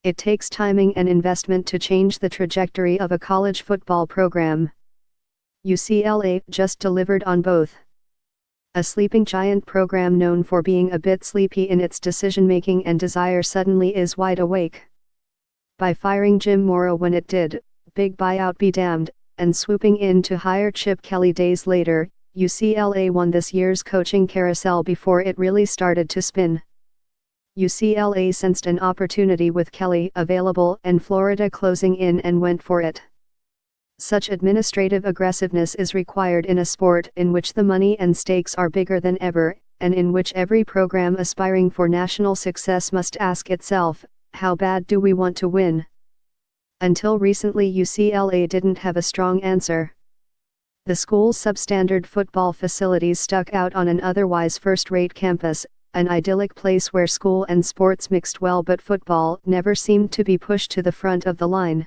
It takes timing and investment to change the trajectory of a college football program. UCLA just delivered on both. A sleeping giant program known for being a bit sleepy in its decision-making and desire suddenly is wide awake. By firing Jim Mora when it did, big buyout be damned, and swooping in to hire Chip Kelly days later, UCLA won this year's coaching carousel before it really started to spin. UCLA sensed an opportunity with Kelly available and Florida closing in and went for it. Such administrative aggressiveness is required in a sport in which the money and stakes are bigger than ever, and in which every program aspiring for national success must ask itself, how bad do we want to win? Until recently UCLA didn't have a strong answer. The school's substandard football facilities stuck out on an otherwise first-rate campus, an idyllic place where school and sports mixed well, but football never seemed to be pushed to the front of the line.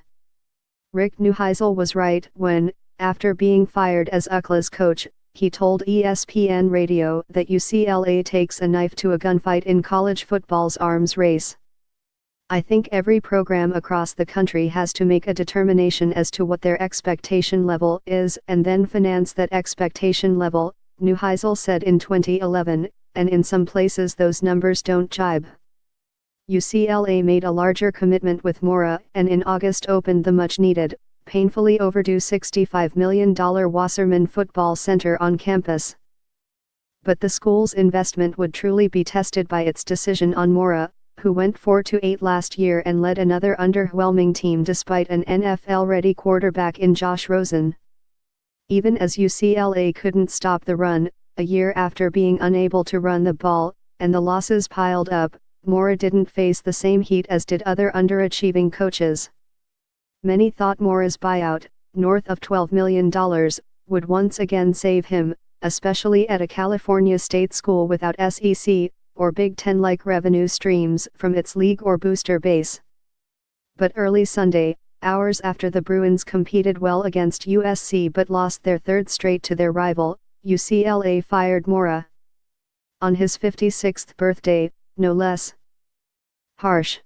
Rick Neuheisel was right when, after being fired as UCLA's coach, he told ESPN Radio that UCLA takes a knife to a gunfight in college football's arms race. I think every program across the country has to make a determination as to what their expectation level is and then finance that expectation level, Neuheisel said in 2011, and in some places those numbers don't jibe. UCLA made a larger commitment with Mora and in August opened the much-needed, painfully overdue $65 million Wasserman Football Center on campus. But the school's investment would truly be tested by its decision on Mora, who went 4-8 last year and led another underwhelming team despite an NFL-ready quarterback in Josh Rosen. Even as UCLA couldn't stop the run, a year after being unable to run the ball, and the losses piled up, Mora didn't face the same heat as did other underachieving coaches. Many thought Mora's buyout, north of $12 million, would once again save him, especially at a California state school without SEC, or Big Ten-like revenue streams from its league or booster base. But early Sunday, hours after the Bruins competed well against USC but lost their third straight to their rival, UCLA fired Mora. On his 56th birthday, no less. Harsh.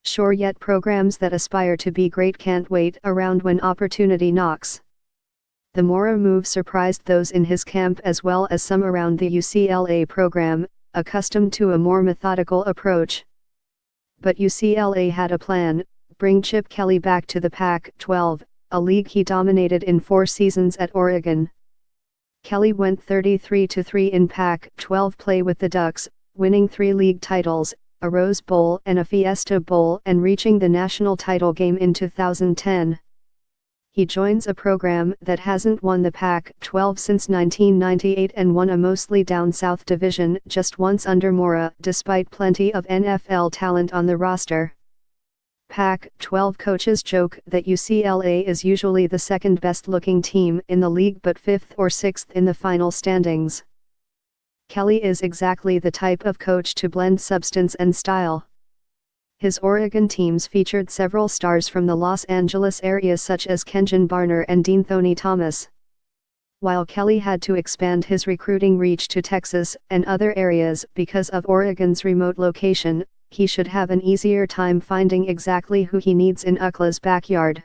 Sure, yet programs that aspire to be great can't wait around when opportunity knocks. The Mora move surprised those in his camp as well as some around the UCLA program, accustomed to a more methodical approach. But UCLA had a plan: bring Chip Kelly back to the Pac-12, a league he dominated in 4 seasons at Oregon. Kelly went 33-3 in Pac-12 play with the Ducks, winning 3 league titles, a Rose Bowl and a Fiesta Bowl, and reaching the national title game in 2010. He joins a program that hasn't won the Pac-12 since 1998 and won a mostly down South division just once under Mora, despite plenty of NFL talent on the roster. Pac-12 coaches joke that UCLA is usually the second best looking team in the league but 5th or 6th in the final standings. Kelly is exactly the type of coach to blend substance and style. His Oregon teams featured several stars from the Los Angeles area such as Kenjon Barner and Deanthony Thomas. While Kelly had to expand his recruiting reach to Texas and other areas because of Oregon's remote location, he should have an easier time finding exactly who he needs in UCLA's backyard.